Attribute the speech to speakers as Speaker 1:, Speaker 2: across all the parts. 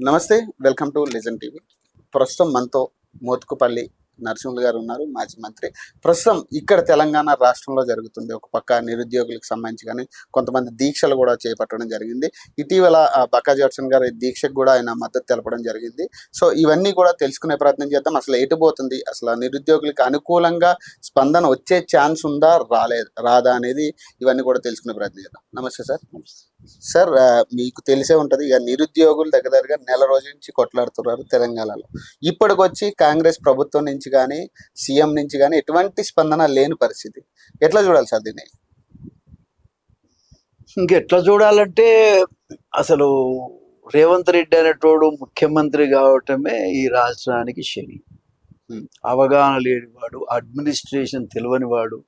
Speaker 1: నమస్తే, welcome to legend TV. ప్రస్తుతం మనతో మోత్కుపల్లి నరసింహులు గారు ఉన్నారు, మాజీ మంత్రి. ప్రస్తుతం ఇక్కడ తెలంగాణ రాష్ట్రంలో జరుగుతుంది. ఒక పక్క నిరుద్యోగులకు సంబంధించి కానీ కొంతమంది దీక్షలు కూడా చేపట్టడం జరిగింది. ఇటీవల బక్కా జడ్సన్ గారి దీక్షకు కూడా ఆయన మద్దతు తెలపడం జరిగింది. సో ఇవన్నీ కూడా తెలుసుకునే ప్రయత్నం చేద్దాం. అసలు ఎటుపోతుంది, అసలు నిరుద్యోగులకు అనుకూలంగా స్పందన వచ్చే ఛాన్స్ ఉందా, రాదా అనేది ఇవన్నీ కూడా తెలుసుకునే ప్రయత్నం చేద్దాం. నమస్తే సార్. సార్, మీకు తెలిసే ఉంటుంది, ఇక నిరుద్యోగులు దగ్గరగా నెల రోజుల నుంచి కొట్లాడుతున్నారు తెలంగాణలో. ఇప్పటికొచ్చి కాంగ్రెస్ ప్రభుత్వం నుంచి కానీ సీఎం నుంచి కానీ ఎటువంటి స్పందన లేని పరిస్థితి. ఎట్లా చూడాలి సార్ దీన్ని?
Speaker 2: ఇంకెట్లా చూడాలంటే అసలు రేవంత్ రెడ్డి అనేటోడు ముఖ్యమంత్రి కావటమే ఈ రాష్ట్రానికి శని. అవగాహన లేనివాడు, అడ్మినిస్ట్రేషన్ తెలియనివాడు,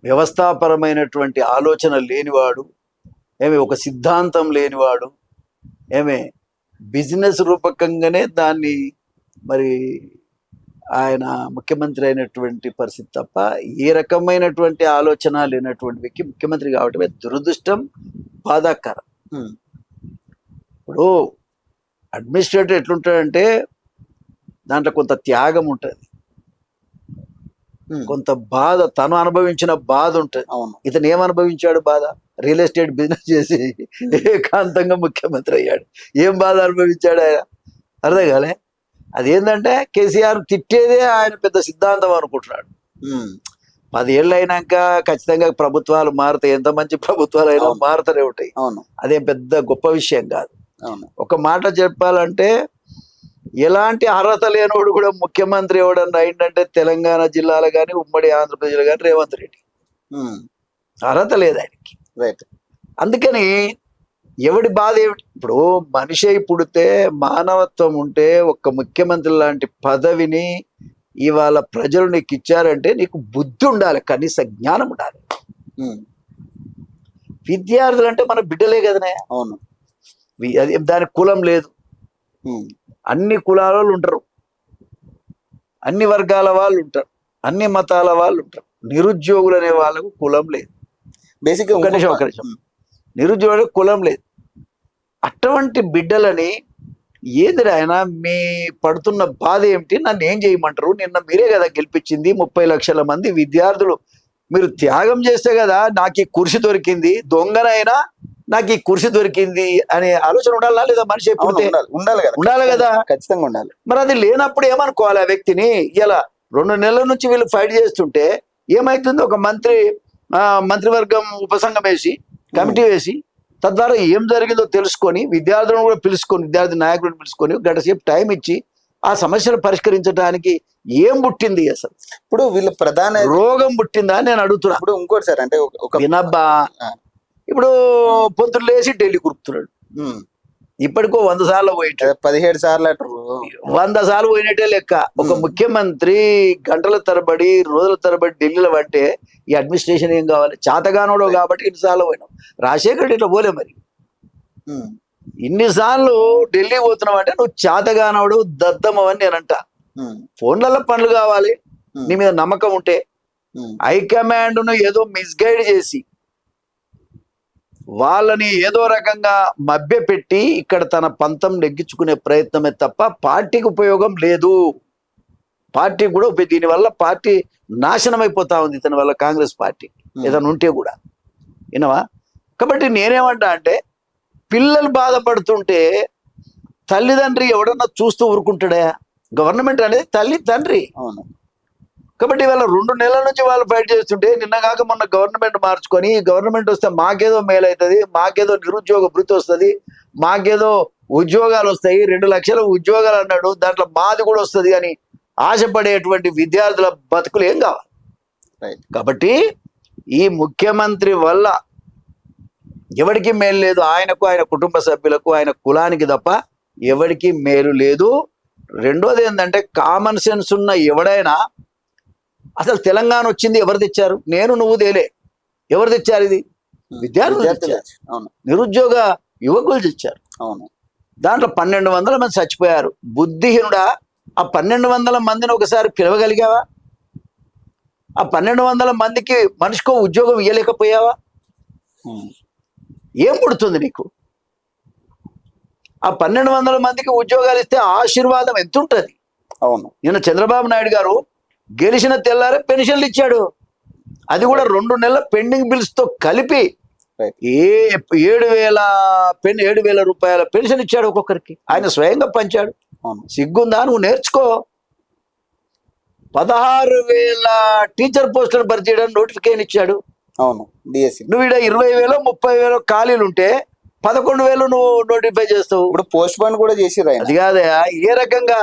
Speaker 2: వ్యవస్థాపరమైనటువంటి ఆలోచన లేనివాడు, ఒక సిద్ధాంతం లేనివాడు, బిజినెస్ రూపకంగానే దాన్ని మరి ఆయన ముఖ్యమంత్రి అయినటువంటి పరిస్థితి తప్ప ఏ రకమైనటువంటి ఆలోచన లేనటువంటి వ్యక్తి ముఖ్యమంత్రి కావటమే దురదృష్టం, బాధాకరం. ఇప్పుడు అడ్మినిస్ట్రేటర్ ఎట్లుంటాడంటే దాంట్లో కొంత త్యాగం ఉంటుంది, కొంత బాధ, తను అనుభవించిన బాధ ఉంటుంది. ఇతను ఏమనుభవించాడు? బాధ. రియల్ ఎస్టేట్ బిజినెస్ చేసి ఏకాంతంగా ముఖ్యమంత్రి అయ్యాడు. ఏం బాధ అనుభవించాడు ఆయన? అర్థం కాలే. అదేంటంటే కేసీఆర్ తిట్టేదే ఆయన పెద్ద సిద్ధాంతం అనుకుంటున్నాడు. 10 ఏళ్ళు అయినాక ఖచ్చితంగా ప్రభుత్వాలు మారుతాయి. ఎంత మంచి ప్రభుత్వాలు అయినా మారుతూనే ఉంటాయి. అదేం పెద్ద గొప్ప విషయం కాదు. ఒక మాట చెప్పాలంటే, ఎలాంటి అర్హత లేనివాడు కూడా ముఖ్యమంత్రి ఎవడన్నా అయిందంటే తెలంగాణ జిల్లాలో కానీ ఉమ్మడి ఆంధ్రప్రదేశ్లో కానీ రేవంత్ రెడ్డి. అర్హత లేదు ఆయనకి. అందుకని ఎవడి బాధ ఏమిటి? ఇప్పుడు మనిషి పుడితే మానవత్వం ఉంటే ఒక్క ముఖ్యమంత్రి లాంటి పదవిని ఇవాళ ప్రజలు నీకు ఇచ్చారంటే నీకు బుద్ధి ఉండాలి, కనీస జ్ఞానం ఉండాలి. విద్యార్థులు అంటే మన బిడ్డలే కదనే.
Speaker 1: అవును.
Speaker 2: దానికి కులం లేదు. అన్ని కులాల వాళ్ళు ఉంటారు, అన్ని వర్గాల వాళ్ళు ఉంటారు, అన్ని మతాల వాళ్ళు ఉంటారు. నిరుద్యోగులు అనే వాళ్ళకు కులం లేదు.
Speaker 1: బేసిక్గా
Speaker 2: ఒక నిమిషం, నిరుద్యోగులకు కులం లేదు. అటువంటి బిడ్డలని ఏంది ఆయన మీ పడుతున్న బాధ ఏమిటి? నన్ను ఏం చేయమంటారు? నిన్న మీరే కదా గెలిపించింది. 30 లక్షల మంది విద్యార్థులు మీరు త్యాగం చేస్తే కదా నాకు ఈ కుర్చీ దొరికింది. దొంగనైనా నాకు ఈ కుర్చీ దొరికింది అనే ఆలోచన ఉండాలా లేదా? మనిషి ఎప్పుడు ఉండాలి కదా,
Speaker 1: ఖచ్చితంగా ఉండాలి.
Speaker 2: మరి అది లేనప్పుడు ఏమనుకోవాలి ఆ వ్యక్తిని? ఇలా 2 నెలల నుంచి వీళ్ళు ఫైట్ చేస్తుంటే ఏమైతుంది? ఒక మంత్రివర్గం ఉపసంఘం వేసి కమిటీ వేసి తద్వారా ఏం జరిగిందో తెలుసుకొని విద్యార్థులను కూడా పిలుచుకొని, విద్యార్థి నాయకులను పిలుచుకొని గంటసేపు టైం ఇచ్చి ఆ సమస్యను పరిష్కరించడానికి ఏం పుట్టింది అసలు?
Speaker 1: ఇప్పుడు వీళ్ళు ప్రధాన
Speaker 2: రోగం పుట్టిందా అని నేను అడుగుతున్నా.
Speaker 1: ఇప్పుడు ఇంకోటి సార్, అంటే ఒక
Speaker 2: వినబ్బా, ఇప్పుడు పొద్దున్న లేచి ఢిల్లీ కురుకుతున్నాడు. ఇప్పటికో 100 సార్లు పోయిట్టు,
Speaker 1: 17 సార్లు
Speaker 2: 100 సార్లు పోయినట్టే లెక్క. ఒక ముఖ్యమంత్రి గంటల తరబడి రోజుల తరబడి ఢిల్లీలో అంటే ఈ అడ్మినిస్ట్రేషన్ ఏం కావాలి? చాతగానోడు కాబట్టి ఇన్నిసార్లు పోయినాం. రాజశేఖర్ ఇట్లా పోలే. మరి ఇన్నిసార్లు ఢిల్లీ పోతున్నావు అంటే నువ్వు చాతగానోడు, దద్దమని నేనంట. ఫోన్లలో పనులు కావాలి, నీ మీద నమ్మకం ఉంటే. హైకమాండ్ ను ఏదో మిస్గైడ్ చేసి వాళ్ళని ఏదో రకంగా మభ్యపెట్టి ఇక్కడ తన పంతం నెగ్గించుకునే ప్రయత్నమే తప్ప పార్టీకి ఉపయోగం లేదు. పార్టీ కూడా దీనివల్ల పార్టీ నాశనం అయిపోతా ఉంది. ఇతని వల్ల కాంగ్రెస్ పార్టీ ఏదైనా ఉంటే కూడా వినవా. కాబట్టి నేనేమంటా అంటే, పిల్లలు బాధపడుతుంటే తల్లిదండ్రి ఎవడన్నా చూస్తూ ఊరుకుంటాడా? గవర్నమెంట్ అనేది తల్లి తండ్రి.
Speaker 1: అవును.
Speaker 2: కాబట్టి ఇవాళ 2 నెలల నుంచి వాళ్ళు ఫైట్ చేస్తుంటే నిన్న కాక మొన్న గవర్నమెంట్ మార్చుకొని, గవర్నమెంట్ వస్తే మాకేదో మేలు అవుతుంది, మాకేదో నిరుద్యోగ భృతి వస్తుంది, మాకేదో ఉద్యోగాలు వస్తాయి, 2 లక్షల ఉద్యోగాలు అన్నాడు, దాంట్లో మాది కూడా వస్తుంది అని ఆశపడేటువంటి విద్యార్థుల బతుకులు ఏం కావాలి? కాబట్టి ఈ ముఖ్యమంత్రి వల్ల ఎవరికి మేలు లేదు. ఆయనకు, ఆయన కుటుంబ సభ్యులకు, ఆయన కులానికి తప్ప ఎవరికి మేలు లేదు. రెండోది ఏంటంటే, కామన్ సెన్స్ ఉన్న ఎవడైనా అసలు తెలంగాణ వచ్చింది ఎవరు తెచ్చారు? నేను నువ్వు తేలే. ఎవరు తెచ్చారు? ఇది విద్యార్థులు తెచ్చారు, నిరుద్యోగ యువకులు తెచ్చారు. దాంట్లో 1200 మంది చచ్చిపోయారు. బుద్ధిహీనుడా, ఆ 1200 మందిని ఒకసారి పిలవగలిగావా? ఆ 1200 మందికి మనిషికో ఉద్యోగం ఇవ్వలేకపోయావా? ఏం పుడుతుంది నీకు? ఆ 1200 మందికి ఉద్యోగాలు ఇస్తే ఆశీర్వాదం ఎంత ఉంటుంది?
Speaker 1: అవును.
Speaker 2: నిన్న చంద్రబాబు నాయుడు గారు గెలిచిన తెల్లారే పెన్షన్లు ఇచ్చాడు. అది కూడా 2 నెలల పెండింగ్ బిల్స్ తో కలిపి
Speaker 1: Right.
Speaker 2: 7,000 రూపాయల పెన్షన్ ఇచ్చాడు ఒక్కొక్కరికి. ఆయన స్వయంగా పంచాడు.
Speaker 1: అవును.
Speaker 2: సిగ్గుందా? నువ్వు నేర్చుకో. 16,000 టీచర్ పోస్టులు భర్తీ చేయడానికి నోటిఫికేషన్ ఇచ్చాడు.
Speaker 1: అవును. డిఎస్సి
Speaker 2: నువ్వు ఇక్కడ 20,000 30,000 ఖాళీలు ఉంటే 11,000 నువ్వు నోటిఫై చేస్తావు.
Speaker 1: ఇప్పుడు పోస్ట్ పోన్ కూడా చేసిర్రు ఆయన.
Speaker 2: అది కాదయా, ఏ రకంగా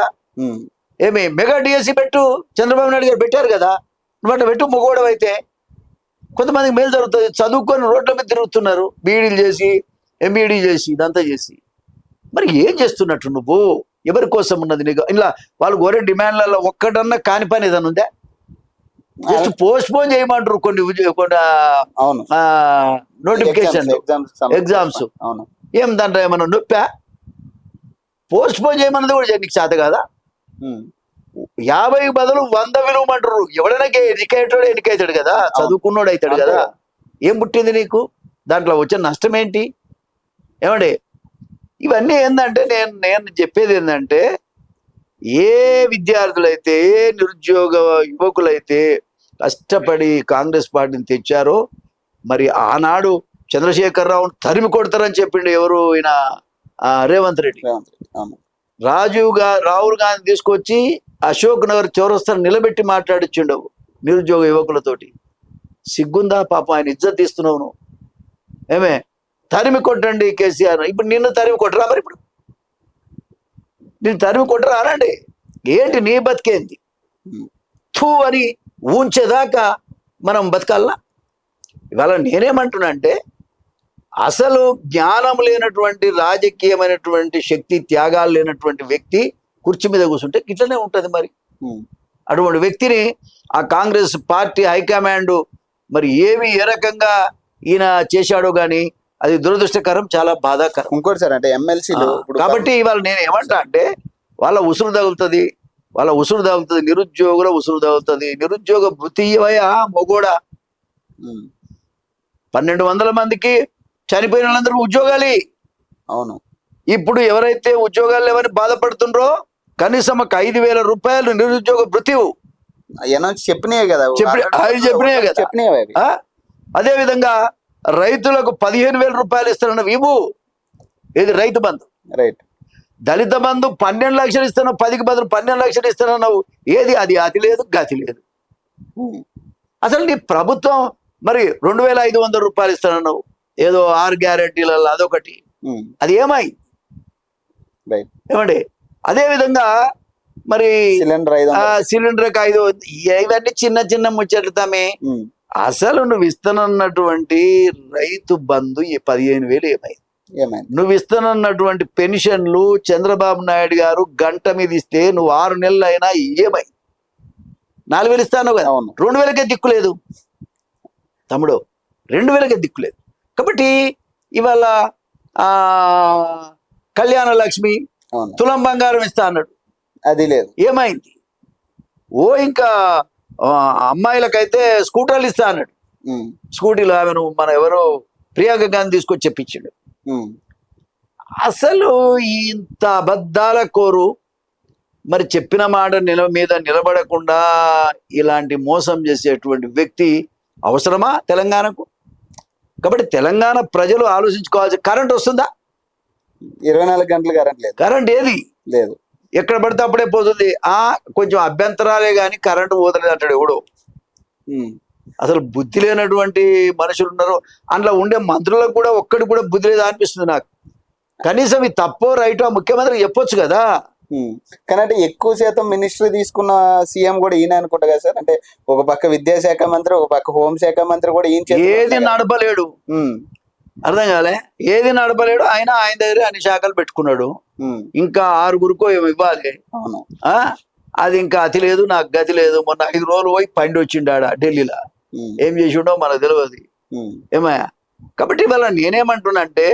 Speaker 2: ఏమి మెగా డిఎస్సి పెట్టు, చంద్రబాబు నాయుడు గారు పెట్టారు కదా, నువ్వు అట్లా పెట్టు. మొగోడవు అయితే కొంతమందికి మేలు జరుగుతుంది. చదువుకొని రోడ్ల మీద తిరుగుతున్నారు, బీఈడీలు చేసి ఎంఈడీ చేసి ఇదంతా చేసి. మరి ఏం చేస్తున్నట్టు నువ్వు? ఎవరి కోసం ఉన్నది నీకు? ఇలా వాళ్ళు కోరే డిమాండ్లలో ఒక్కటన్నా కాని పని ఏదైనా ఉందా? జస్ట్ పోస్ట్ పోన్ చేయమంటారు కొన్ని
Speaker 1: అవును
Speaker 2: నోటిఫికేషన్ ఎగ్జామ్స్.
Speaker 1: అవును.
Speaker 2: ఏం దాంట్లో ఏమన్నా నొప్పా? పోస్ట్ పోన్ చేయమన్నది కూడా నీకు చేత కదా. 50 బదులు 100 విలువమంటారు. ఎవడైనా ఎన్నికైతాడు కదా, చదువుకున్నోడు అవుతాడు కదా. ఏం పుట్టింది నీకు? దాంట్లో వచ్చే నష్టం ఏంటి? ఏమండి, ఇవన్నీ ఏంటంటే నేను చెప్పేది ఏంటంటే, ఏ విద్యార్థులైతే ఏ నిరుద్యోగ యువకులైతే కష్టపడి కాంగ్రెస్ పార్టీని తెచ్చారో, మరి ఆనాడు చంద్రశేఖరరావును తరిమి కొడతారని చెప్పిండు ఎవరు? ఈయన రేవంత్ రెడ్డి. రాహుల్ గాంధీ తీసుకొచ్చి అశోక్ నగర్ చౌరస్తాను నిలబెట్టి మాట్లాడిచ్చిండు నిరుద్యోగ యువకులతోటి. సిగ్గుందా? పాపం ఆయన ఇజ్జత్ తీస్తున్నావు నువ్వు. ఏమే తరిమి కొట్టండి కేసీఆర్. ఇప్పుడు నిన్ను తరిమి కొట్టరా? మరి ఇప్పుడు నిన్ను తరిమి కొట్టరా అనండి. ఏంటి నీ బతికేంది? థూ అని ఊంచేదాకా మనం బతకాలనా? ఇవాళ నేనేమంటున్నా అంటే, అసలు జ్ఞానం లేనటువంటి, రాజకీయమైనటువంటి శక్తి త్యాగాలు లేనటువంటి వ్యక్తి కుర్చీ మీద కూర్చుంటే ఇట్లనే ఉంటది. మరి అటువంటి వ్యక్తిని ఆ కాంగ్రెస్ పార్టీ హైకమాండ్ మరి ఏ రకంగా ఈయన చేశాడో గాని అది దురదృష్టకరం, చాలా బాధాకరం.
Speaker 1: ఇంకోటి సార్, అంటే ఎమ్మెల్సీలు
Speaker 2: కాబట్టి ఇవాళ నేను ఏమంటా అంటే, వాళ్ళ ఉసురు తగులుతుంది, నిరుద్యోగుల ఉసురు తగులుతుంది. నిరుద్యోగ వృత్తివయా మొగోడా. 1200 మందికి చనిపోయిన వాళ్ళందరూ ఉద్యోగాలు.
Speaker 1: అవును.
Speaker 2: ఇప్పుడు ఎవరైతే ఉద్యోగాలు లేవని బాధపడుతుండ్రో కనీసం 5,000 రూపాయలు నిరుద్యోగ భృతివు
Speaker 1: చెప్పినాయి కదా.
Speaker 2: అదే విధంగా రైతులకు 15,000 రూపాయలు ఇస్తానన్నావు, ఇవ్వు. ఇది రైతు బంధు.
Speaker 1: రైట్.
Speaker 2: దళిత బంధు 12 లక్షలు ఇస్తున్నావు, 10కి బదులు 12 లక్షలు ఇస్తానన్నావు. ఏది? అది అతి లేదు, గతి లేదు. అసలు నీ ప్రభుత్వం మరి 2,500 రూపాయలు ఇస్తానన్నావు, ఏదో 6 గ్యారెంటీలలో అదొకటి. అది ఏమై? ఏమండి, అదే విధంగా మరి సిలిండర్కి 5, ఇవన్నీ చిన్న చిన్న ముచ్చట్లు తమే. అసలు నువ్వు ఇస్తానన్నటువంటి రైతు బంధు 15,000 ఏమైంది? నువ్వు ఇస్తానన్నటువంటి పెన్షన్లు చంద్రబాబు నాయుడు గారు గంట మీద ఇస్తే నువ్వు 6 నెలలు అయినా ఏమై? 4,000 ఇస్తాను కదా, 2,000కే దిక్కులేదు తమ్ముడు, 2,000కే దిక్కులేదు. కాబట్టి ఇవాళ కళ్యాణ లక్ష్మి తులం బంగారం ఇస్తా అన్నాడు,
Speaker 1: అది లేదు.
Speaker 2: ఏమైంది? ఇంకా అమ్మాయిలకైతే స్కూటర్లు ఇస్తా అన్నాడు. స్కూటీలు ఆమెను మన ఎవరో ప్రియాంక గాంధీ తీసుకొచ్చి చెప్పించాడు. అసలు ఇంత అబద్ధాల కోరు, మరి చెప్పిన మాట మీద నిలబడకుండా ఇలాంటి మోసం చేసేటువంటి వ్యక్తి అవసరమా తెలంగాణకు? కాబట్టి తెలంగాణ ప్రజలు ఆలోచించుకోవాల్సి. కరెంట్ వస్తుందా?
Speaker 1: 24 గంటలు కరెంట్ లేదు.
Speaker 2: కరెంట్ ఏది
Speaker 1: లేదు,
Speaker 2: ఎక్కడ పడితే అప్పుడే పోతుంది. కొంచెం అభ్యంతరాలే కానీ కరెంటు పోతలేదు అంటాడు ఎవడు. అసలు బుద్ధి లేనటువంటి మనుషులు ఉన్నారు. అందులో ఉండే మంత్రులకు కూడా ఒక్కడికి కూడా బుద్ధి లేదా అనిపిస్తుంది నాకు. కనీసం ఈ తప్పో రైటో ముఖ్యమంత్రికి చెప్పొచ్చు కదా.
Speaker 1: కానీ అంటే ఎక్కువ శాతం మినిస్ట్రీ తీసుకున్న సీఎం కూడా ఈయన అనుకుంటా కదా సార్. అంటే ఒక పక్క విద్యాశాఖ మంత్రి, ఒక పక్క హోంశాఖ మంత్రి కూడా ఈయన
Speaker 2: ఏది నడపలేడు. అర్థం కాలే, ఏది నడపలేడు. ఆయన దగ్గర అన్ని శాఖలు పెట్టుకున్నాడు. ఇంకా 6గురికో ఏమో ఇవ్వాలి. అది ఇంకా అతి లేదు, నాకు గతి లేదు. మొన్న 5 రోజులు పోయి పండి వచ్చిండాడ ఢిల్లీలో. ఏం చేసిండో మనకు తెలియదు ఏమయ్యా. కాబట్టి ఇవాళ నేనేమంటున్నా అంటే,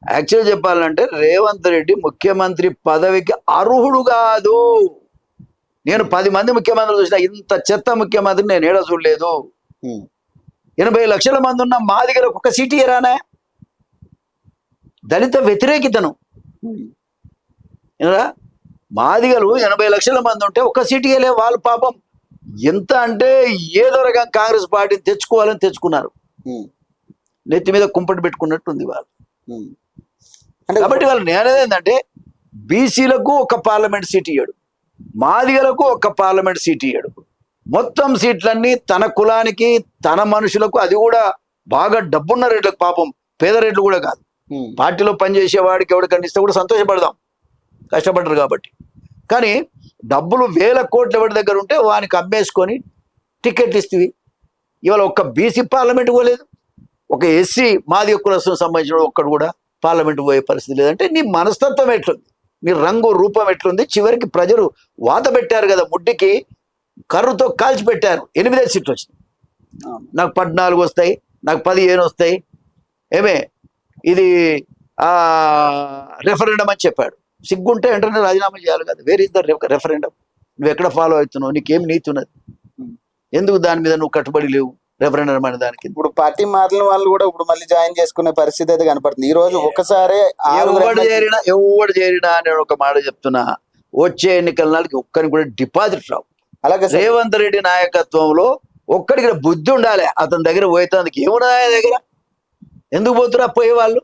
Speaker 2: యాక్చువల్ చెప్పాలంటే రేవంత్ రెడ్డి ముఖ్యమంత్రి పదవికి అర్హుడు కాదు. నేను 10 మంది ముఖ్యమంత్రులు చూసిన, ఇంత చెత్త ముఖ్యమంత్రి నేను ఏడా చూడలేదు. 80 లక్షల మంది ఉన్న మా దగ్గర ఒక్క సీటు ఇరానా? దళిత వ్యతిరేకితను. ఏరా మాదిగలు 80 లక్షల మంది ఉంటే ఒక్క సీటుకే లే వాళ్ళు పాపం ఎంత అంటే ఏదో రకంగా కాంగ్రెస్ పార్టీని తెచ్చుకోవాలని తెచ్చుకున్నారు.
Speaker 1: ఉమ్,
Speaker 2: నెత్తి మీద కుంపటి పెట్టుకున్నట్టు ఉంది వాళ్ళు.
Speaker 1: ఉమ్. అంటే
Speaker 2: కాబట్టి వాళ్ళు నేనేది ఏంటంటే బీసీలకు ఒక పార్లమెంట్ సీట్ ఇయ్యాడు, మాదిగలకు ఒక పార్లమెంట్ సీట్ ఇయ్యాడు. మొత్తం సీట్లన్నీ తన కులానికి తన మనుషులకు, అది కూడా బాగా డబ్బున్న రేట్లకు, పాపం పేద రేట్లు కూడా కాదు.
Speaker 1: ఉమ్,
Speaker 2: పార్టీలో పనిచేసే వాడికి ఎవరికన్నా ఇస్తే కూడా సంతోషపడదాం, కష్టపడ్డారు కాబట్టి. కానీ డబ్బులు 1000 కోట్ల ఎవరి దగ్గర ఉంటే వానికి అమ్మేసుకొని టికెట్లు ఇస్తుంది. ఇవాళ ఒక్క బీసీ పార్లమెంట్ పోలేదు, ఒక ఎస్సీ మాదిగ కులస్తుకు సంబంధించిన ఒక్కడు కూడా పార్లమెంట్ పోయే పరిస్థితి లేదంటే నీ మనస్తత్వం ఎట్లుంది, నీ రంగు రూపం ఎట్లుంది. చివరికి ప్రజలు వాత పెట్టారు కదా, ముడ్డికి కర్రుతో కాల్చి పెట్టారు. 8 సీట్లు వచ్చినాయి.
Speaker 1: అవును.
Speaker 2: నాకు 14 వస్తాయి, నాకు 15 వస్తాయి, ఏమే ఇది రెఫరెండం అని చెప్పాడు. సిగ్గుంటే వెంటనే రాజీనామా చేయాలి కదా. Where is the referendum? నువ్వు ఎక్కడ ఫాలో అవుతున్నావు? నీకేం నీతి ఉన్నది? ఎందుకు దాని మీద నువ్వు కట్టుబడి లేవు? రెఫరెండం అనే దానికి
Speaker 1: ఇప్పుడు పార్టీ మారిన వాళ్ళు కూడా ఇప్పుడు మళ్ళీ జాయిన్ చేసుకునే పరిస్థితి అయితే కనపడుతుంది. ఈ రోజు ఒకసారి
Speaker 2: ఎవడు చేరినా నేను ఒక మాట చెప్తున్నా, వచ్చే ఎన్నికల నాటికి ఒక్కరికి కూడా డిపాజిట్ రావు.
Speaker 1: అలాగే సార్,
Speaker 2: రేవంత్ రెడ్డి నాయకత్వంలో ఒక్కడికి బుద్ధి ఉండాలి. అతని దగ్గర పోయేందుకు ఏమున్నా ఆయన దగ్గర ఎందుకు పోతున్నా పోయేవాళ్ళు?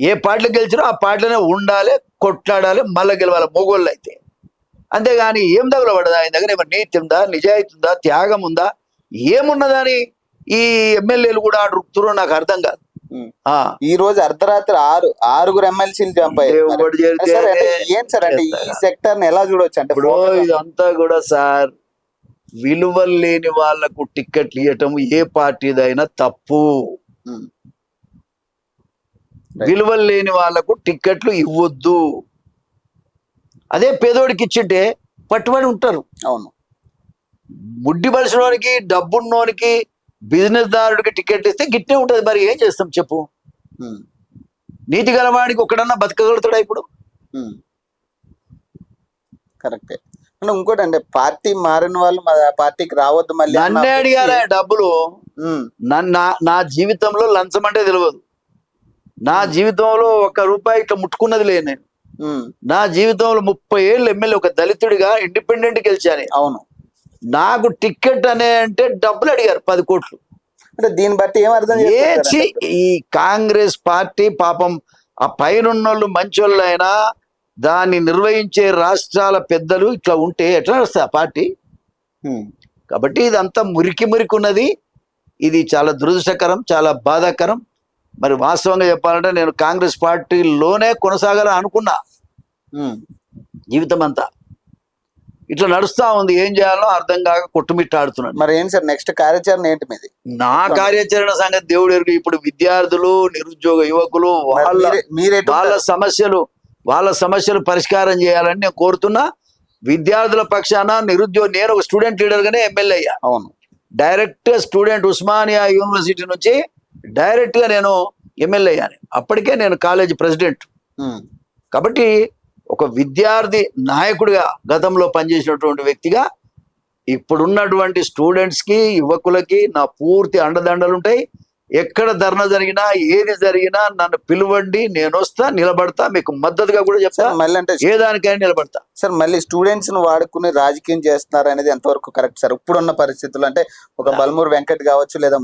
Speaker 2: ఏ పార్టీలో గెలిచినా ఆ పార్టీలోనే ఉండాలి, కొట్లాడాలి, మళ్ళీ గెలవాలి మొగోళ్ళు అయితే. అంతేగాని ఏం తగులబడదా ఆయన దగ్గర? ఏమైనా నీతి ఉందా, నిజాయితీ ఉందా, త్యాగం ఉందా, ఏమున్నదని ఈ ఎమ్మెల్యేలు కూడా అడుగుతురో నాకు అర్థం కాదు.
Speaker 1: ఈ రోజు అర్ధరాత్రి 6 ఎమ్మెల్సీలు జంప్ అయ్యారు. ఏం సార్ అంటే ఈ సెక్టర్ ని ఎలా చూడొచ్చు అంటే?
Speaker 2: ఇప్పుడు ఇదంతా కూడా సార్, విలువలు లేని వాళ్లకు టికెట్లు ఇవ్వటం ఏ పార్టీదైనా తప్పు. విలువలు లేని వాళ్లకు టికెట్లు ఇవ్వద్దు. అదే పేదోడికి ఇచ్చింటే పట్టుబడి ఉంటారు.
Speaker 1: అవును.
Speaker 2: ముడ్డి బలిసినోనికి, డబ్బున్నోనికి, బిజినెస్ దారుడికి టికెట్ ఇస్తే గిట్టే ఉంటది. మరి ఏం చేస్తాం చెప్పు? నీతి గలవాడికి ఒకడన్నా బతకగలుగుతాడా ఇప్పుడు?
Speaker 1: కరెక్టే. అంటే ఇంకోటి అంటే పార్టీ మారిన వాళ్ళు పార్టీకి రావద్దు మళ్ళీ
Speaker 2: నన్నే అడిగారా డబ్బులు? నా జీవితంలో లంచం అంటే తెలియదు. నా జీవితంలో ₹1 ఇట్లా ముట్టుకున్నది లేదు నేను. నా జీవితంలో 30 ఏళ్ళు ఎమ్మెల్యే, ఒక దళితుడిగా ఇండిపెండెంట్ గెలిచాను.
Speaker 1: అవును.
Speaker 2: నాకు టికెట్ అనే అంటే డబ్బులు అడిగారు 10 కోట్లు.
Speaker 1: అంటే దీన్ని బట్టి ఏం అర్థం
Speaker 2: ఏచి ఈ కాంగ్రెస్ పార్టీ పాపం ఆ పైనున్నోళ్ళు మంచోళ్ళు అయినా దాన్ని నిర్వహించే రాష్ట్రాల పెద్దలు ఇట్లా ఉంటే ఎట్లా నడుస్తుంది ఆ పార్టీ? కాబట్టి ఇదంతా మురికి ఉన్నది. ఇది చాలా దురదృష్టకరం, చాలా బాధాకరం. మరి వాస్తవంగా చెప్పాలంటే నేను కాంగ్రెస్ పార్టీలోనే కొనసాగాలని అనుకున్నా జీవితం అంతా. ఇట్లా నడుస్తా ఉంది, ఏం చేయాలో అర్థం కాక కొట్టుమిట్టాడుతున్నాడు.
Speaker 1: మరి ఏంటి సార్ నెక్స్ట్ కార్యాచరణ ఏంటి మీది?
Speaker 2: నా కార్యాచరణ సంగతి దేవుడు ఎరుగు. ఇప్పుడు విద్యార్థులు, నిరుద్యోగ యువకులు వాళ్ళ సమస్యలు పరిష్కారం చేయాలని నేను కోరుతున్నా. విద్యార్థుల పక్షాన నేను ఒక స్టూడెంట్ లీడర్ గానే ఎమ్మెల్యే అయ్యా.
Speaker 1: అవును.
Speaker 2: డైరెక్ట్ స్టూడెంట్ ఉస్మానియా యూనివర్సిటీ నుంచి డైరెక్ట్ గా నేను ఎమ్మెల్యే అయ్యాను. అప్పటికే నేను కాలేజీ ప్రెసిడెంట్. కాబట్టి ఒక విద్యార్థి నాయకుడిగా గతంలో పనిచేసినటువంటి వ్యక్తిగా ఇప్పుడున్నటువంటి స్టూడెంట్స్ కి, యువకులకి నా పూర్తి అండదండలు ఉంటాయి. ఎక్కడ ధర్నా జరిగినా, ఏది జరిగినా నన్ను పిలువండి, నేను వస్తా, నిలబడతా, మీకు మద్దతుగా కూడా చెప్తా.
Speaker 1: మళ్ళీ అంటే
Speaker 2: ఏ దానికైనా నిలబడతా.
Speaker 1: సార్ మళ్ళీ స్టూడెంట్స్ ను వాడుకుని రాజకీయం చేస్తున్నారు అనేది ఎంతవరకు కరెక్ట్ సార్ ఇప్పుడున్న పరిస్థితుల్లో? అంటే ఒక బల్మూరు వెంకట్ కావచ్చు, లేదా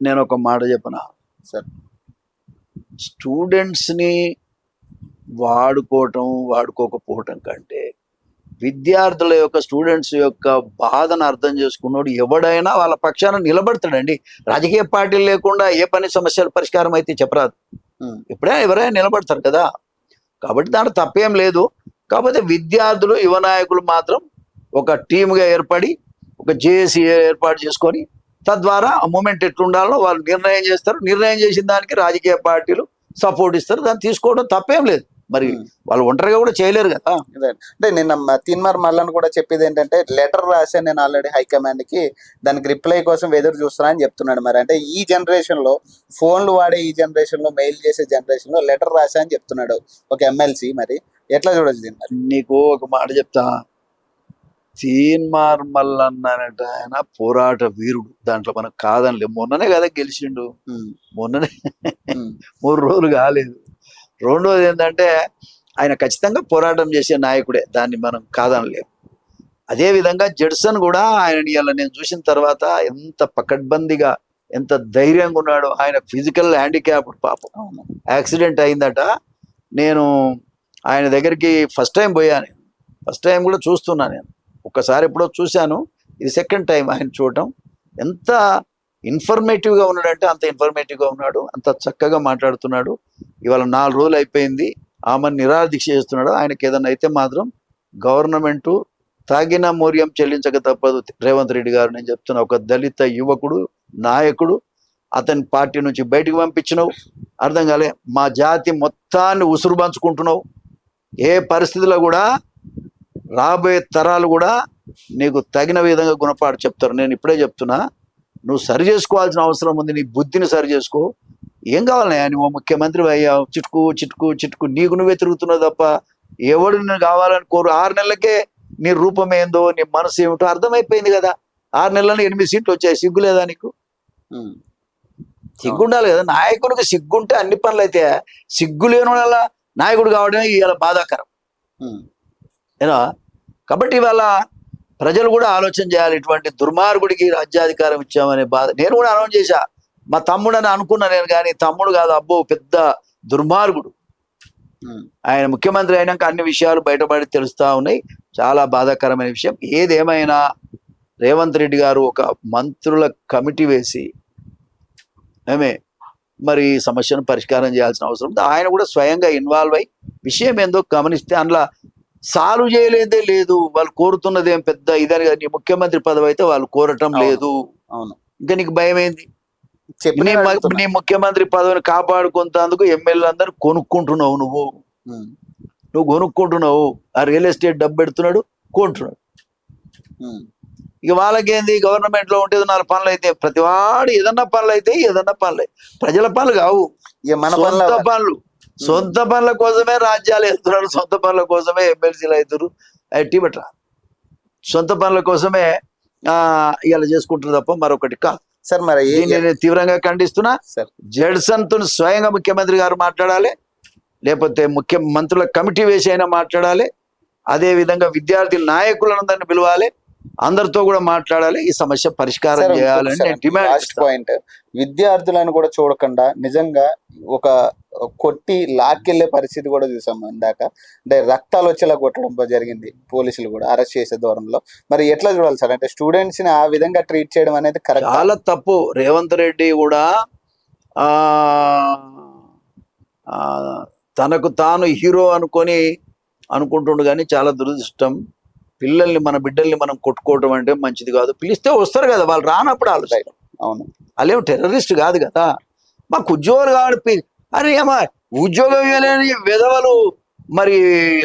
Speaker 2: నేను ఒక మాట చెప్పనా
Speaker 1: సార్,
Speaker 2: స్టూడెంట్స్ ని వాడుకోకపోవటం కంటే విద్యార్థుల యొక్క, స్టూడెంట్స్ యొక్క బాధను అర్థం చేసుకున్నాడు ఎవడైనా వాళ్ళ పక్షాన నిలబడతాడండి. రాజకీయ పార్టీలు లేకుండా ఏ పని సమస్యల పరిష్కారం అయితే చెప్పరాదు. ఎప్పుడైనా ఎవరైనా నిలబడతారు కదా. కాబట్టి దాంట్లో తప్పేం లేదు. కాకపోతే విద్యార్థులు, యువ నాయకులు మాత్రం ఒక టీముగా ఏర్పడి ఒక జేఏసీ ఏర్పాటు చేసుకొని తద్వారా ఆ మూమెంట్ ఎట్లుండాలో వాళ్ళు నిర్ణయం చేస్తారు. నిర్ణయం చేసిన దానికి రాజకీయ పార్టీలు సపోర్ట్ ఇస్తారు. దాన్ని తీసుకోవడం తప్పేం లేదు. మరి వాళ్ళు ఒంటరిగా కూడా చేయలేరు కదా.
Speaker 1: అంటే నిన్న తీన్మార్ మల్లన్ కూడా చెప్పేది ఏంటంటే, లెటర్ రాశాను నేను ఆల్రెడీ హైకమాండ్ కి, దానికి రిప్లై కోసం ఎదురు చూస్తున్నా అని చెప్తున్నాడు. మరి అంటే ఈ జనరేషన్ లో, ఫోన్లు వాడే ఈ జనరేషన్ లో, మెయిల్ చేసే జనరేషన్ లో లెటర్ రాశా అని చెప్తున్నాడు ఒక ఎమ్మెల్సీ. మరి ఎట్లా చూడొచ్చు దీన్ని?
Speaker 2: నీకు ఒక మాట చెప్తా, తీన్మార్ మల్లన్ అనేట ఆయన పోరాట వీరుడు, దాంట్లో మనకు కాదనిలే. మొన్ననే కదా గెలిచిండు, మొన్ననే 3 రోజులు కాలేదు. రెండోది ఏంటంటే ఆయన ఖచ్చితంగా పోరాటం చేసే నాయకుడే, దాన్ని మనం కాదనలేము. అదే విధంగా జడ్సన్ కూడా ఆయన ఇవాళ నేను చూసిన తర్వాత ఎంత పకడ్బందీగా ఎంత ధైర్యంగా ఉన్నాడో. ఆయన ఫిజికల్ హ్యాండిక్యాప్డ్ పాపం,
Speaker 1: అవును.
Speaker 2: యాక్సిడెంట్ అయిందట. నేను ఆయన దగ్గరికి ఫస్ట్ టైం పోయాను, ఫస్ట్ టైం కూడా చూస్తున్నా. నేను ఒక్కసారి ఎప్పుడో చూశాను, ఇది సెకండ్ టైం ఆయన చూడటం. ఎంత ఇన్ఫర్మేటివ్గా ఉన్నాడంటే అంత ఇన్ఫర్మేటివ్గా ఉన్నాడు, అంత చక్కగా మాట్లాడుతున్నాడు. ఇవాళ 4 రోజులు అయిపోయింది, ఆమె నిరాదీక్ష చేస్తున్నాడు. ఆయనకి ఏదన్నా అయితే మాత్రం గవర్నమెంటు తాగిన మూల్యం చెల్లించక తప్పదు. రేవంత్ రెడ్డి గారు, నేను చెప్తున్నా, ఒక దళిత యువకుడు, నాయకుడు, అతని పార్టీ నుంచి బయటకు పంపించినావు, అర్థం కాలే. మా జాతి మొత్తాన్ని ఉసురు పంచుకుంటున్నావు. ఏ పరిస్థితిలో కూడా రాబోయే తరాలు కూడా నీకు తగిన విధంగా గుణపాఠం చెప్తారు. నేను ఇప్పుడే చెప్తున్నా, నువ్వు సరి చేసుకోవాల్సిన అవసరం ఉంది, నీ బుద్ధిని సరి చేసుకో. ఏం కావాలన్నా నువ్వు ముఖ్యమంత్రి అయ్యావు, చిటుకు చిటుకు చిటుకు నీకు నువ్వే తిరుగుతున్నావు తప్ప ఎవడు నేను కావాలని కోరు. 6 నెలలకే నీ రూపం ఏందో, నీ మనసు ఏమిటో అర్థమైపోయింది కదా. 6 నెలల్లో 8 సీట్లు వచ్చాయి, సిగ్గు లేదా నీకు? సిగ్గుండాలి కదా. నాయకుడికి సిగ్గుంటే అన్ని పనులు అయితే, సిగ్గు లేని వల్ల నాయకుడు కావడమే ఇవాళ బాధాకరం. ఏనా? కాబట్టి ఇవాళ ప్రజలు కూడా ఆలోచన చేయాలి. ఇటువంటి దుర్మార్గుడికి రాజ్యాధికారం ఇచ్చామనే బాధ. నేను కూడా అనౌన్స్ చేశా, మా తమ్ముడు అని అనుకున్నా నేను, కానీ తమ్ముడు కాదు, అబ్బో పెద్ద దుర్మార్గుడు. ఆయన ముఖ్యమంత్రి అయినాక అన్ని విషయాలు బయటపడి తెలుస్తా ఉన్నాయి. చాలా బాధాకరమైన విషయం. ఏదేమైనా రేవంత్ రెడ్డి గారు ఒక మంత్రుల కమిటీ వేసి మరి ఈ సమస్యను పరిష్కారం చేయాల్సిన అవసరం ఉంది. ఆయన కూడా స్వయంగా ఇన్వాల్వ్ అయ్యి విషయం ఏందో గమనిస్తే అందులో సాల్వ్ చేయలేదే లేదు. వాళ్ళు కోరుతున్నది ఏం పెద్ద ఇదని, నీ ముఖ్యమంత్రి పదవి అయితే వాళ్ళు కోరటం లేదు.
Speaker 1: అవును.
Speaker 2: ఇంకా నీకు భయం ఏంది? నీ ముఖ్యమంత్రి పదవిని కాపాడుకున్నందుకు ఎమ్మెల్యే అందరూ కొనుక్కుంటున్నావు. నువ్వు కొనుక్కుంటున్నావు. ఆ రియల్ ఎస్టేట్ డబ్బు పెడుతున్నాడు, కొంటున్నాడు. ఇక వాళ్ళకేంది, గవర్నమెంట్ లో ఉంటే 4 పనులు అయితే, ప్రతివాడు ఏదన్నా పనులు అయితే, ప్రజల పనులు కావు, సొంత పనుల కోసమే రాజ్యాలు వెళ్తున్నారు, సొంత పనుల కోసమే ఎమ్మెల్సీలు అవుతారు. టీబెట్రా సొంత పనుల కోసమే ఇలా చేసుకుంటారు తప్ప మరొకటి కాదు.
Speaker 1: సార్ మరి
Speaker 2: నేను తీవ్రంగా ఖండిస్తున్నా. జడ్సన్ తో స్వయంగా ముఖ్యమంత్రి గారు మాట్లాడాలి, లేకపోతే మంత్రుల కమిటీ వేసి అయినా మాట్లాడాలి. అదే విధంగా విద్యార్థి నాయకులందరినీ పిలవాలి, అందరితో కూడా మాట్లాడాలి, ఈ సమస్య పరిష్కారం చేయాలని నేను డిమాండ్.
Speaker 1: పాయింట్, విద్యార్థులను కూడా చూడకుండా నిజంగా ఒక కొట్టి లాక్కెళ్లే పరిస్థితి కూడా చూసాం ఇందాక. అంటే రక్తాలు వచ్చేలా కొట్టడం జరిగింది, పోలీసులు కూడా అరెస్ట్ చేసే దూరంలో. మరి ఎట్లా చూడాలి సార్? అంటే స్టూడెంట్స్ ని ఆ విధంగా ట్రీట్ చేయడం అనేది కరెక్ట్?
Speaker 2: చాలా తప్పు. రేవంత్ రెడ్డి కూడా తనకు తాను హీరో అనుకుంటుండు, కానీ చాలా దురదృష్టం. పిల్లల్ని, మన బిడ్డల్ని మనం కొట్టుకోవడం అంటే మంచిది కాదు. పిలిస్తే వస్తారు కదా, వాళ్ళు రానప్పుడు ఆలోచన.
Speaker 1: అవును,
Speaker 2: వాళ్ళేమో టెర్రరిస్ట్ కాదు కదా. మాకు ఉద్యోగాలు కావాలి, అరే ఏమా ఉద్యోగం ఇవ్వలేని విధవలు మరి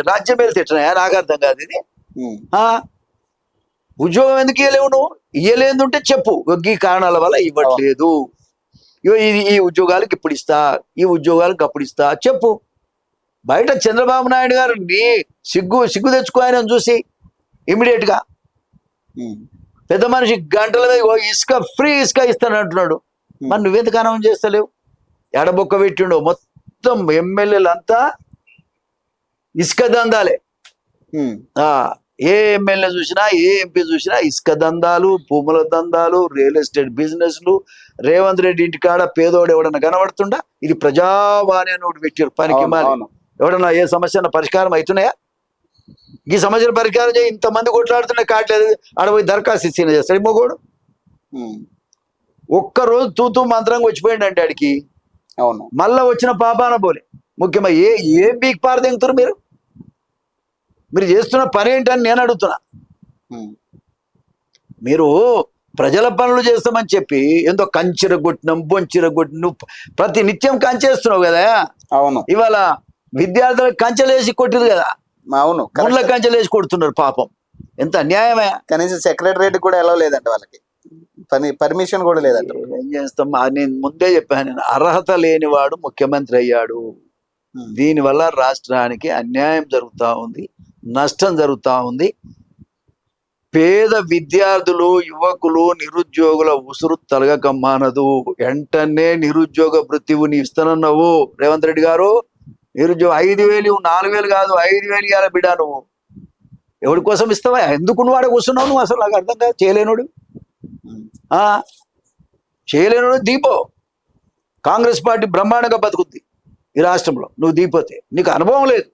Speaker 2: రాజ్యం మీద తిట్టినాయా? నాకు అర్థం కాదు ఇది. ఉద్యోగం ఎందుకు ఇవ్వలేవు? నువ్వు ఇవ్వలేదు ఉంటే చెప్పు, ఈ కారణాల వల్ల ఇవ్వట్లేదు, ఈ ఉద్యోగాలకు ఇప్పుడు ఇస్తా, ఈ ఉద్యోగాలకు అప్పుడు ఇస్తా చెప్పు. బయట చంద్రబాబు నాయుడు గారు నీ సిగ్గు తెచ్చుకో ఆయన చూసి ఇమీడియట్ గా. పెద్ద మనిషి గంటల మీద ఇసుక ఫ్రీ ఇసుక ఇస్తాను అంటున్నాడు, మరి నువ్వెందుకు అనౌన్స్ చేస్తలేవు? ఎడబొక్క పెట్టిండు. మొత్తం ఎమ్మెల్యేలంతా ఇసుక దందాలే. ఏ ఎమ్మెల్యే చూసినా, ఏ ఎంపీ చూసినా ఇసుక దందాలు, భూముల దందాలు, రియల్ ఎస్టేట్ బిజినెస్లు. రేవంత్ రెడ్డి ఇంటికాడ పేదోడు ఎవడన్నా కనబడుతుండా? ఇది ప్రజావాణి అని ఒకటి పెట్టారు, పనికి మాలి. ఎవడన్నా ఏ సమస్య పరిష్కారం అవుతున్నాయా? ఈ సమస్యను పరిష్కారం చేయి, ఇంతమంది కొట్లాడుతున్నా కావట్లేదు, ఆడపోయి దరఖాస్తు ఇచ్చిన చేస్తాడు మొగోడు. ఒక్కరోజు తూతూ మంత్రంగా వచ్చిపోయింది అంటే ఆడికి.
Speaker 1: అవును,
Speaker 2: మళ్ళా వచ్చిన పాపాన పోలే. ముఖ్యమంత్రి ఏం బీక్ పారదెంగుతారు మీరు చేస్తున్న పని ఏంటని నేను అడుగుతున్నా. మీరు ప్రజల పనులు చేస్తామని చెప్పి ఎంతో కంచెర కొట్టినాం, బొంచెర కొట్టినాం, ప్రతి నిత్యం కంచేస్తున్నావు కదా.
Speaker 1: అవును,
Speaker 2: ఇవాళ విద్యార్థులకు కంచెలేసి కొట్టిరు కదా.
Speaker 1: అవును,
Speaker 2: గుండ్ల కంచెలేసి కొడుతున్నారు పాపం. ఎంత అన్యాయమే.
Speaker 1: కనీసం సెక్రటరేట్ కూడా ఎలా లేదంట, వాళ్ళకి పర్మిషన్ కూడా లేదంట.
Speaker 2: ఏం చేస్తాం? నేను ముందే చెప్పాను, నేను అర్హత లేనివాడు ముఖ్యమంత్రి అయ్యాడు. దీనివల్ల రాష్ట్రానికి అన్యాయం జరుగుతూ ఉంది, నష్టం జరుగుతూ ఉంది. పేద విద్యార్థులు, యువకులు, నిరుద్యోగుల ఉసురు తలగకమ్మానదు. వెంటనే నిరుద్యోగ భృతిని ఇస్తానన్నావు రేవంత్ రెడ్డి గారు, నిరుద్యోగం 5,000 4,000 కాదు 5,000 ఇవ్వాలి బిడ్డ. నువ్వు ఎవరి కోసం ఇస్తావా? ఎందుకు నువ్వు ఆడ కూర్చున్నావు? నువ్వు అసలు నాకు అర్థం కాదు. చేయలేనుడు చేయలేనుడు దీపో. కాంగ్రెస్ పార్టీ బ్రహ్మాండంగా బతుకుద్ది ఈ రాష్ట్రంలో. నువ్వు దీపోతే నీకు అనుభవం లేదు,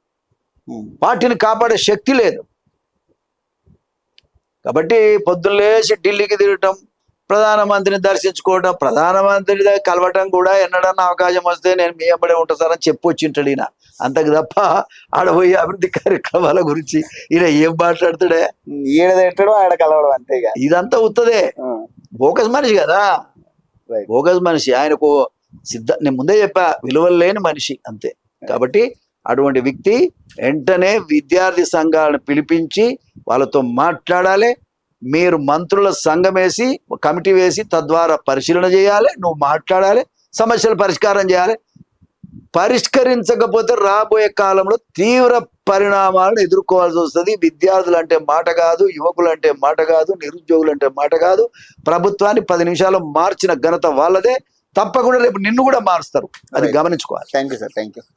Speaker 2: పార్టీని కాపాడే శక్తి లేదు. కాబట్టి పొద్దున్న లేచి ఢిల్లీకి తిరగటం, ప్రధానమంత్రిని దర్శించుకోవడం, ప్రధానమంత్రి దగ్గర కలవటం కూడా ఎన్నడన్నా అవకాశం వస్తే నేను మీ అమ్మడే ఉంటా సార్ అని చెప్పొచ్చింటాడు ఈయన. అంతకు తప్ప ఆడపోయి అభివృద్ధి కార్యక్రమాల గురించి ఈయన ఏం మాట్లాడుతాడే?
Speaker 1: ఈడ తిట్టడం ఆడ కలవడం అంతేగా.
Speaker 2: ఇదంతా ఉత్తదే. బోకస్ మనిషి కదా, బోకస్ మనిషి. ఆయనకు నేను ముందే చెప్పా, విలువలు లేని మనిషి అంతే. కాబట్టి అటువంటి వ్యక్తి వెంటనే విద్యార్థి సంఘాలను పిలిపించి వాళ్ళతో మాట్లాడాలి. మీరు మంత్రుల సంఘం వేసి కమిటీ వేసి తద్వారా పరిశీలన చేయాలి. నువ్వు మాట్లాడాలి, సమస్యలు పరిష్కారం చేయాలి. పరిష్కరించకపోతే రాబోయే కాలంలో తీవ్ర పరిణామాలను ఎదుర్కోవాల్సి వస్తుంది. విద్యార్థులు అంటే మాట కాదు, యువకులు అంటే మాట కాదు, నిరుద్యోగులు అంటే మాట కాదు. ప్రభుత్వాన్ని 10 నిమిషాలు మార్చిన ఘనత వాళ్ళదే. తప్పకుండా రేపు నిన్ను కూడా మారుస్తారు, అది గమనించుకోవాలి.
Speaker 1: Thank you sir, thank you.